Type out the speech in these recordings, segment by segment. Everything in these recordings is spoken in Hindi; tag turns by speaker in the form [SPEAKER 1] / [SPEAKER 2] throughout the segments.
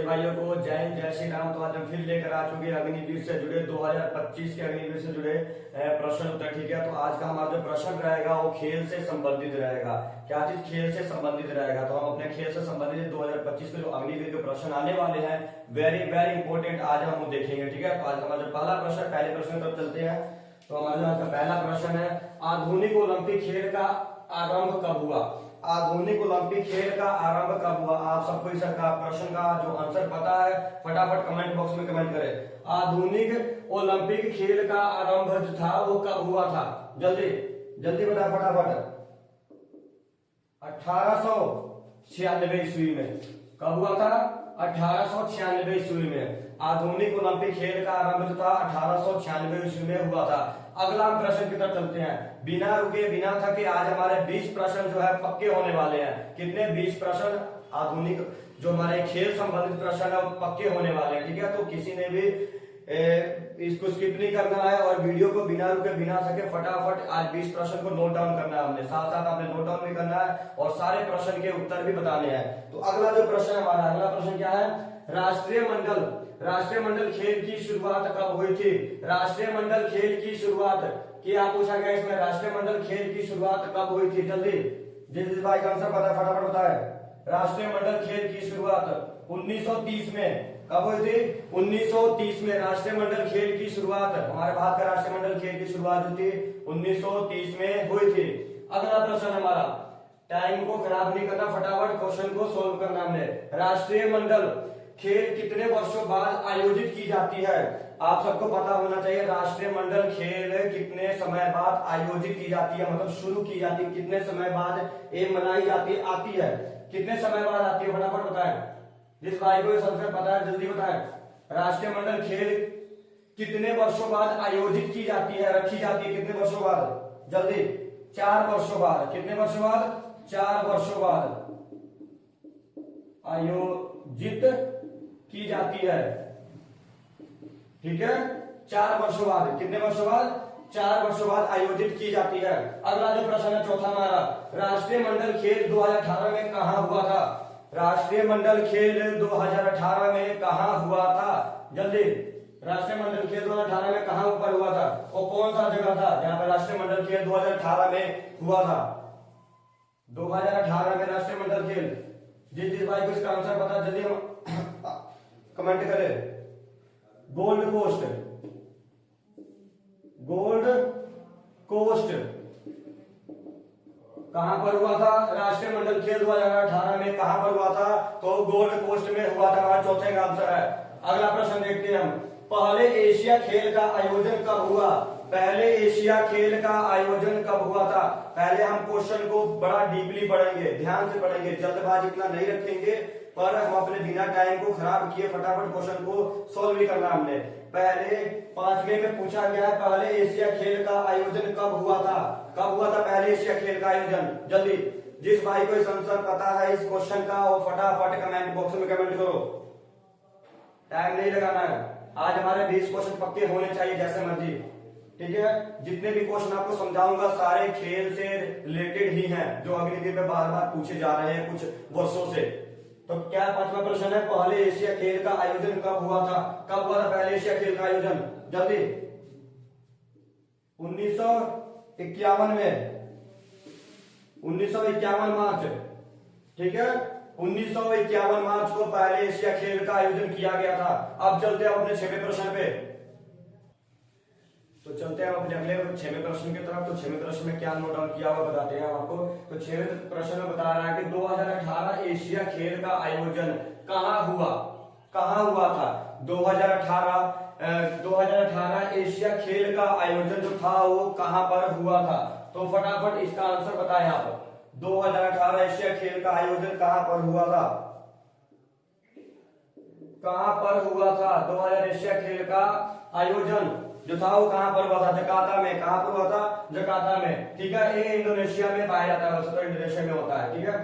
[SPEAKER 1] भाइयों को जय हिंद जय श्री राम। तो आज हम फिर लेकर आ चुके हैं अग्निवीर से जुड़े 2025 के अग्निवीर से जुड़े प्रश्न उत्तर। ठीक है, तो आज का हमारा जो प्रश्न रहेगा वो खेल से संबंधित रहेगा। क्या चीज? खेल से संबंधित रहेगा। तो हम अपने खेल से संबंधित 2025 के जो अग्निवीर के प्रश्न आने वाले हैं वेरी वेरी इंपॉर्टेंट आज हम वो देखेंगे। ठीक है, तो आज हमारा जो पहला प्रश्न, पहले प्रश्न की तरफ चलते हैं। तो हमारा आज का पहला प्रश्न है, आधुनिक ओलंपिक खेल का आरंभ कब हुआ? आधुनिक ओलंपिक खेल का आरंभ कब हुआ? आप सबको इस प्रश्न का जो आंसर पता है फटाफट कमेंट बॉक्स में कमेंट करें। आधुनिक ओलंपिक खेल का आरंभ जो था वो कब हुआ था? जल्दी जल्दी बता फटाफट। 1896 ईस्वी में। कब हुआ था? 1896 ईस्वी में आधुनिक ओलंपिक खेल का आरंभ जो था 1896 ईस्वी में हुआ था। अगला हम प्रश्न की तरफ चलते हैं। बिना रुके बिना थके आज हमारे 20 प्रश्न जो है पक्के होने वाले हैं। कितने? 20 प्रश्न आधुनिक जो हमारे खेल संबंधित प्रश्न है वो पक्के होने वाले हैं। ठीक है, तो किसी ने भी इसको स्किप नहीं करना है और वीडियो को बिना रुके बिना थके फटाफट आज 20 प्रश्न को नोट डाउन करना है। हमने साथ साथ आपने नोट डाउन भी करना है और सारे प्रश्न के उत्तर भी बताने हैं। तो अगला जो प्रश्न हमारा, अगला प्रश्न क्या है? राष्ट्रीय मंडल खेल की शुरुआत कब हुई थी? राष्ट्रीय मंडल खेल की शुरुआत क्या पूछा गया इसमें? राष्ट्रीय मंडल खेल की शुरुआत कब हुई थी? जल्दी जिस भाई का आंसर पता है फटाफट बताए। राष्ट्रीय मंडल खेल की शुरुआत 1930 में। कब हुई थी? 1930 में राष्ट्रीय मंडल खेल की शुरुआत, हमारे भारत का राष्ट्रीय मंडल खेल की शुरुआत जो थी 1930 में हुई थी। अगला प्रश्न हमारा, टाइम को खराब नहीं करना, फटाफट क्वेश्चन को सोल्व करना हमने। राष्ट्रीय मंडल खेल कितने वर्षों बाद आयोजित की जाती है? आप सबको पता होना चाहिए राष्ट्रीय मंडल खेल कितने समय बाद आयोजित की जाती है, मतलब शुरू की जाती है, कितने समय बाद ये मनाई जाती आती है, कितने समय बाद आती है? फटाफट बताएं। जिस भाई को सबसे पता है जल्दी बताएं। राष्ट्रीय मंडल खेल कितने वर्षों बाद आयोजित की जाती है, रखी जाती है, कितने वर्षों बाद? जल्दी। 4 वर्षों बाद। कितने वर्षों बाद? 4 वर्षों बाद आयोजित की जाती है। ठीक है, 4 वर्षों बाद। कितने वर्षों बाद? 4 वर्षों बाद आयोजित की जाती है। अगला जो प्रश्न है चौथा हमारा, राष्ट्रीय मंडल खेल 2018 में कहां हुआ था? राष्ट्रीय मंडल खेल 2018 में कहां हुआ था? जल्दी। राष्ट्रीय मंडल खेल 2018 में कहां ऊपर हुआ था? और कौन सा जगह था जहां पर राष्ट्रीय मंडल खेल 2018 में हुआ था? 2018 में राष्ट्रीय मंडल खेल, जिस भाई को इसका आंसर पता जल्दी हम कमेंट करें। Gold coast. गोल्ड कोस्ट कहां पर हुआ था? राष्ट्रीय मंडल खेल 2018 में कहां पर हुआ था? तो गोल्ड कोस्ट में हुआ था। हमारा चौथे का आंसर है। अगला प्रश्न देखते हैं हम, पहले एशिया खेल का आयोजन कब हुआ? पहले एशिया खेल का आयोजन कब हुआ था? पहले हम क्वेश्चन को बड़ा डीपली पढ़ेंगे, ध्यान से पढ़ेंगे, जल्दबाजी इतना नहीं रखेंगे, पर हम अपने बिना टाइम को खराब किए फटाफट क्वेश्चन को सोल्व भी करना हमने। पहले 5वें में पूछा गया है पहले एशिया खेल का आयोजन कब हुआ था? कब हुआ था पहले एशिया खेल का आयोजन? जल्दी जिस भाई को इस आंसर पता है इस क्वेश्चन का वो फटाफट कमेंट बॉक्स में कमेंट करो। टाइम नहीं लगाना है। आज हमारे 20 क्वेश्चन पक्के होने चाहिए जैसे मर्जी। ठीक है, जितने भी क्वेश्चन आपको समझाऊंगा सारे खेल से रिलेटेड ही हैं, जो अग्निवीर में बार बार पूछे जा रहे हैं कुछ वर्षों से। तो क्या 5वां प्रश्न है, पहले एशिया खेल का आयोजन कब हुआ था? कब हुआ था पहले एशिया खेल का आयोजन? जल्दी। 1951 में। 1951 मार्च। ठीक है, 1951 मार्च को पहले एशिया खेल का आयोजन किया गया था। अब चलते हैं अपने 6वें प्रश्न पे। तो चलते हैं अपने अगले 6वें प्रश्न की तरफ। तो 6वें प्रश्न में क्या नोट डाउन किया हुआ बताते हैं आपको। तो 6वें प्रश्न में बता रहा है कि 2018 एशिया खेल का आयोजन कहां हुआ? कहां हुआ था? 2018 एशिया खेल का आयोजन जो था वो कहां पर हुआ था? तो फटाफट इसका आंसर बताएं आप। 2018 एशिया खेल का आयोजन कहां पर हुआ था? कहां पर हुआ था? 2000 एशिया खेल का आयोजन जो था वो कहां पर हुआ था? जकार्ता में। कहां पर हुआ था? जकार्ता में। ठीक है, ये इंडोनेशिया में पाया जाता है, वैसे तो इंडोनेशिया में होता है। ठीक है,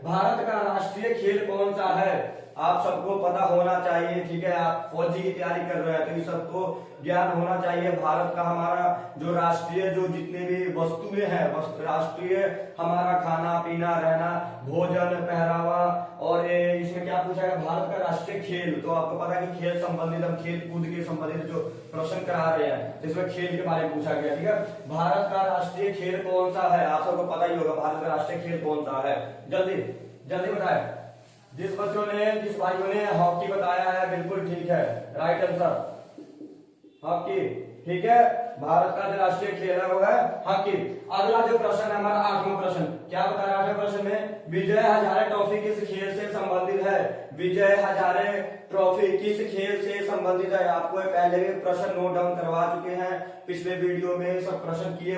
[SPEAKER 1] भारत का राष्ट्रीय खेल कौन सा है? आप सबको पता होना चाहिए, ठीक है। आप फौजी की तैयारी कर रहे हैं तो ये सबको ज्ञान होना चाहिए। भारत का हमारा जो राष्ट्रीय जो जितने भी वस्तुएं हैं, राष्ट्रीय हमारा खाना पीना रहना भोजन पहरावा, और इसमें क्या पूछा गया भारत का राष्ट्रीय खेल। तो आपको पता है कि खेल संबंधित हम खेल कूद के संबंधित जो प्रश्न करा रहे हैं तो इसमें खेल के बारे में पूछा गया, ठीक है। भारत का राष्ट्रीय खेल कौन सा है, आप सबको पता ही होगा भारत का राष्ट्रीय खेल कौन सा है। जल्दी जल्दी बताए। जिस बच्चों ने जिस भाइयों ने हॉकी बताया है बिल्कुल ठीक है, राइट आंसर हॉकी, ठीक है। भारत का जो राष्ट्रीय खेल है वो है हॉकी। अगला जो प्रश्न है हमारा 8वां प्रश्न, क्या बता रहा है 8वें प्रश्न में, विजय हजारे ट्रॉफी किस खेल से संबंधित है। विजय हजारे ट्रॉफी किस खेल से संबंधित है। आपको पहले भी प्रश्न नोट डाउन करवा चुके हैं, पिछले वीडियो में सब प्रश्न किए,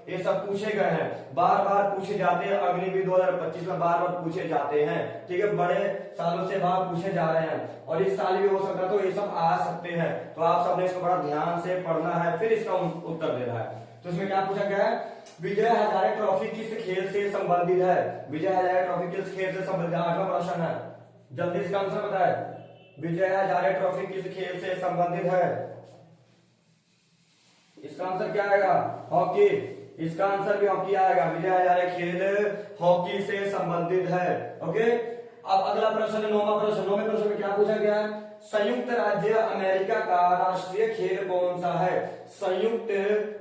[SPEAKER 1] ये सब पूछे गए हैं, बार बार पूछे जाते हैं। अग्निवीर 2025 में बार बार पूछे जाते हैं, ठीक है। बड़े सालों से बार पूछे जा रहे हैं और इस साल भी हो सकता है तो ये सब आ सकते हैं। तो आप सबने इसको बड़ा ध्यान से पढ़ना है, फिर इसका उत्तर देना है। तो इसमें क्या पूछा गया है, विजय हजारे ट्रॉफी किस खेल से संबंधित है। विजय हजारे ट्रॉफी किस खेल से संबंधित है, 8वां प्रश्न है। जल्दी इसका आंसर बताए। विजय हजारे ट्रॉफी किस खेल से संबंधित है। इसका आंसर क्या आएगा, हॉकी। इसका आंसर भी हॉकी आएगा। विजय हजारे खेल हॉकी से संबंधित है, ओके। अब अगला प्रश्न 9वां प्रश्न। 9वें प्रश्न में क्या पूछा गया है, संयुक्त राज्य अमेरिका का राष्ट्रीय खेल कौन सा है। संयुक्त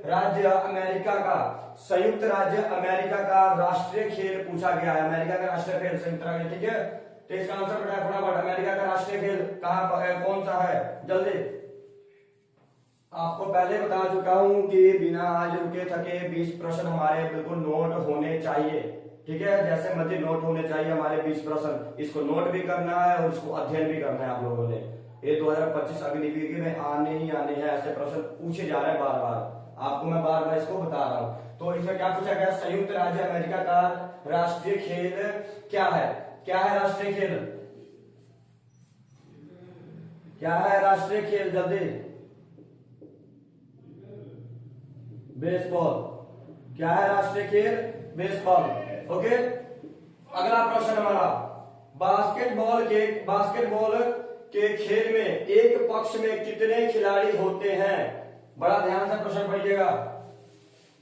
[SPEAKER 1] राज्य अमेरिका का, संयुक्त राज्य अमेरिका का राष्ट्रीय खेल पूछा गया है। अमेरिका का राष्ट्रीय खेल संयुक्त राज्य, ठीक है। तो इसका आंसर बताया फटाफट, अमेरिका का राष्ट्रीय खेल कहां कौन सा है, जल्दी। आपको पहले बता चुका हूं कि बिना आज रुके थके 20 प्रश्न हमारे बिल्कुल नोट होने चाहिए, ठीक है। जैसे मर्जी नोट होने चाहिए हमारे 20 प्रश्न, इसको नोट भी करना है और इसको अध्ययन भी करना है आप लोगों ने। ये 2025 अग्निवीर में आने ही आने हैं, ऐसे प्रश्न पूछे जा रहे हैं बार बार, आपको मैं बार बार इसको बता रहा हूं। तो इसमें क्या पूछा गया, संयुक्त राज्य अमेरिका का राष्ट्रीय खेल क्या है। क्या है राष्ट्रीय खेल, क्या है राष्ट्रीय खेल, जल्दी। बेसबॉल। क्या है राष्ट्रीय खेल, बेसबॉल, ओके। अगला प्रश्न हमारा, बास्केटबॉल के खेल में एक पक्ष में कितने खिलाड़ी होते हैं। बड़ा ध्यान से प्रश्न पढ़िएगा,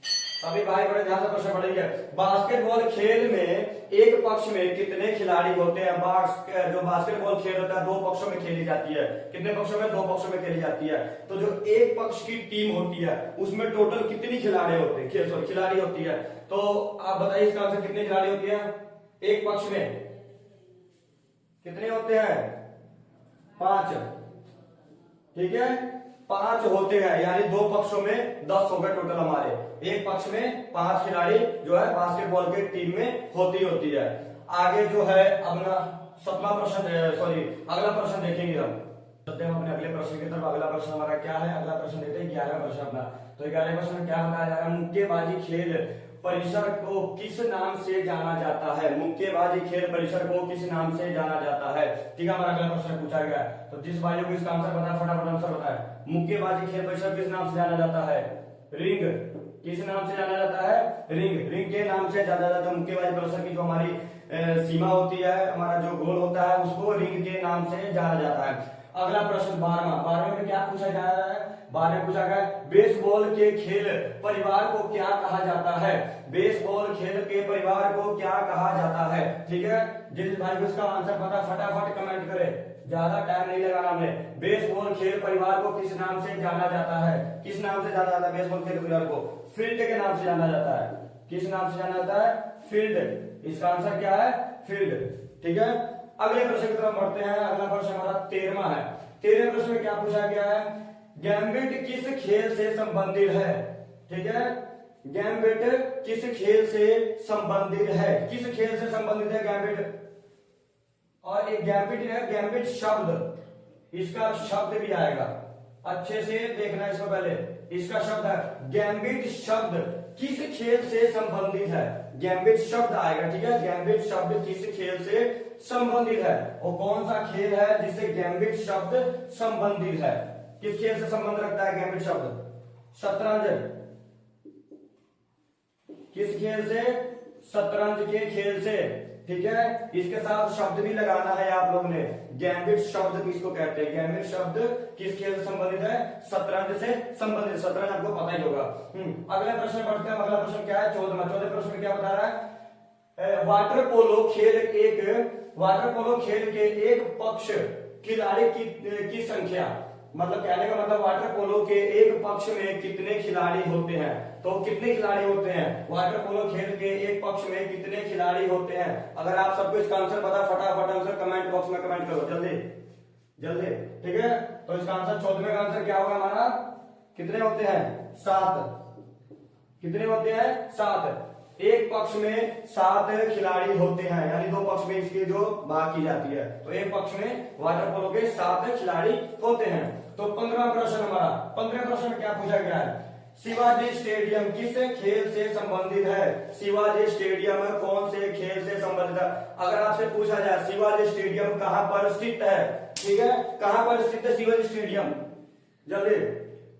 [SPEAKER 1] सभी भाई बड़े ध्यान से प्रश्न पढ़ेंगे। बास्केटबॉल खेल में एक पक्ष में कितने खिलाड़ी होते हैं। जो बास्केटबॉल खेल होता है 2 पक्षों में खेली जाती है। कितने पक्षों में, 2 पक्षों में खेली जाती है। तो जो एक पक्ष की टीम होती है उसमें टोटल कितनी खिलाड़ी होते हैं, खिलाड़ी होती है। तो आप बताइए इसका आंसर, कितनी खिलाड़ी होती है एक पक्ष में, कितने होते हैं, 5, ठीक है। 5 होते हैं, यानी 2 पक्षों में 10 हो गए टोटल हमारे। एक पक्ष में 5 खिलाड़ी जो है बास्केटबॉल के टीम में होती है। आगे जो है अपना 7वां प्रश्न, सॉरी अगला प्रश्न देखेंगे हम। चलते हैं अपने अगले प्रश्न की तरफ। अगला प्रश्न हमारा क्या है, अगला प्रश्न देते हैं 11वां प्रश्न अपना। तो 11वें प्रश्न में क्या बताया जा रहा है, मुक्केबाजी खेल परिसर को किस नाम से जाना जाता है। मुक्केबाजी खेल परिसर को किस नाम से जाना जाता है, ठीक है। हमारा अगला प्रश्न पूछा गया। तो जिस भाइयों को इसका आंसर पता है फटाफट आंसर बताए। मुक्केबाजी खेल परिसर किस नाम से जाना जाता है, रिंग। किस नाम से जाना जाता है, रिंग। रिंग के नाम से जाना जाता है। मुक्केबाजी परिसर की जो हमारी सीमा होती है, हमारा जो गोल होता है, उसको रिंग के नाम से जाना जाता है। अगला प्रश्न 12वां में क्या पूछा जा रहा है, 12वें में पूछा गया बेसबॉल के खेल परिवार को क्या कहा जाता है। बेसबॉल खेल के परिवार को क्या कहा जाता है, ठीक है। जिस भाई को इसका आंसर पता फटाफट कमेंट करे, ज्यादा टाइम नहीं लगाना हमने। बेसबॉल खेल परिवार को किस नाम से जाना जाता है, किस नाम से जाना जाता है बेसबॉल खेल परिवार को, फील्ड के नाम से जाना जाता है। किस नाम से जाना जाता है, फील्ड। इसका आंसर क्या है, फील्ड, ठीक है। अगले प्रश्न की तरफ बढ़ते हैं। अगला प्रश्न हमारा 13वां है। 13वें प्रश्न में क्या पूछा गया है, गैम्बिट किस खेल से संबंधित है, ठीक है। गैम्बिट किस खेल से संबंधित है, किस खेल से संबंधित है गैम्बिट। और एक गैम्बिट है, गैम्बिट शब्द, इसका शब्द भी आएगा, अच्छे से देखना इसको पहले। इसका शब्द है गैम्बिट शब्द किस खेल से संबंधित है, गैम्बिट शब्द आएगा, ठीक है। गैम्बिट शब्द किस खेल से संबंधित है, और कौन सा खेल है जिससे गैम्बिट शब्द संबंधित है, किस खेल से संबंध रखता है गैम्बिट शब्द। शतरंज। किस खेल से, शतरंज के खेल से, ठीक है। इसके साथ शब्द भी लगाना है आप लोग ने। गैम्बिट शब्द किसको कहते हैं? गैम्बिट शब्द किस खेल से संबंधित है? शतरंज से संबंधित। शतरंज आपको पता ही होगा। अगला प्रश्न पढ़ते हैं। अगला प्रश्न क्या है? 14वां। 14 प्रश्न में क्या बता रहा है? वाटर पोलो खेल के एक पक्ष खिलाड़ी की संख्या, मतलब कहने का मतलब वाटर पोलो के एक पक्ष में कितने खिलाड़ी होते हैं? तो कितने खिलाड़ी होते हैं? वाटर पोलो खेल के एक पक्ष में कितने खिलाड़ी होते हैं? अगर आप सबको इसका आंसर पता, फटाफट आंसर कमेंट बॉक्स में कमेंट करो जल्दी जल्दी, ठीक है। तो इसका आंसर 14वें का आंसर क्या होगा हमारा? कितने होते हैं? 7। कितने होते हैं? 7। एक पक्ष में 7 खिलाड़ी होते हैं, यानी 2 पक्ष में इसकी जो भाग की जाती है। तो एक पक्ष में वाटर पोलो के 7 खिलाड़ी होते हैं। तो 15वां प्रश्न हमारा। 15वें प्रश्न में क्या पूछा गया है? शिवाजी स्टेडियम किस खेल से संबंधित है? शिवाजी स्टेडियम कौन से खेल से संबंधित है? अगर आपसे पूछा जाए शिवाजी स्टेडियम कहां पर स्थित है, ठीक है, कहां पर स्थित है शिवाजी स्टेडियम? जल्दी,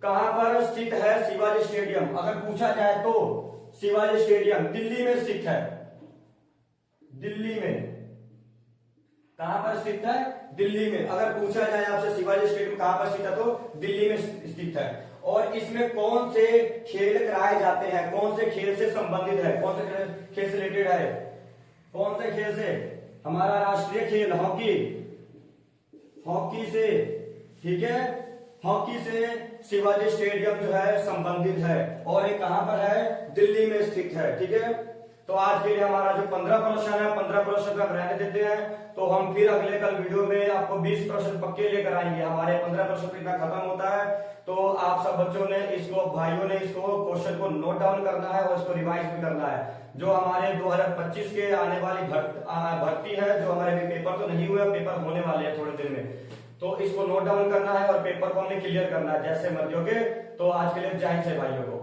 [SPEAKER 1] कहां पर स्थित है शिवाजी स्टेडियम? अगर पूछा जाए तो शिवाजी स्टेडियम दिल्ली में स्थित है। दिल्ली में। कहां पर स्थित है? दिल्ली में। अगर पूछा जाए आपसे शिवाजी स्टेडियम कहां पर स्थित है, तो दिल्ली में स्थित है। और इसमें कौन से खेल कराए जाते हैं? कौन से खेल से संबंधित है? कौन से खेल से रिलेटेड है? कौन से खेल से? हमारा राष्ट्रीय खेल हॉकी, हॉकी से, ठीक है, हॉकी से शिवाजी स्टेडियम जो है संबंधित है। और ये कहां पर है? दिल्ली में स्थित है, ठीक है। तो आज के लिए हमारा जो 15 प्रश्न है, 15 प्रश्न का रहने देते हैं। तो हम फिर अगले कल वीडियो में आपको 20 प्रश्न पक्के लेकर आएंगे। हमारे 15 प्रश्न पे इतना खत्म होता है। तो आप सब बच्चों ने इसको, भाइयों ने इसको क्वेश्चन को नोट डाउन करना है और इसको रिवाइज भी करना है। जो हमारे 2025 के आने वाली भर्ती है, जो हमारे भी पेपर तो नहीं हुए, पेपर होने वाले हैं थोड़े दिन में, तो इसको नोट डाउन करना है और पेपर को हमने क्लियर करना है जैसे मर्जी। ओके, तो आज के लिए जय हिंद से भाइयों को।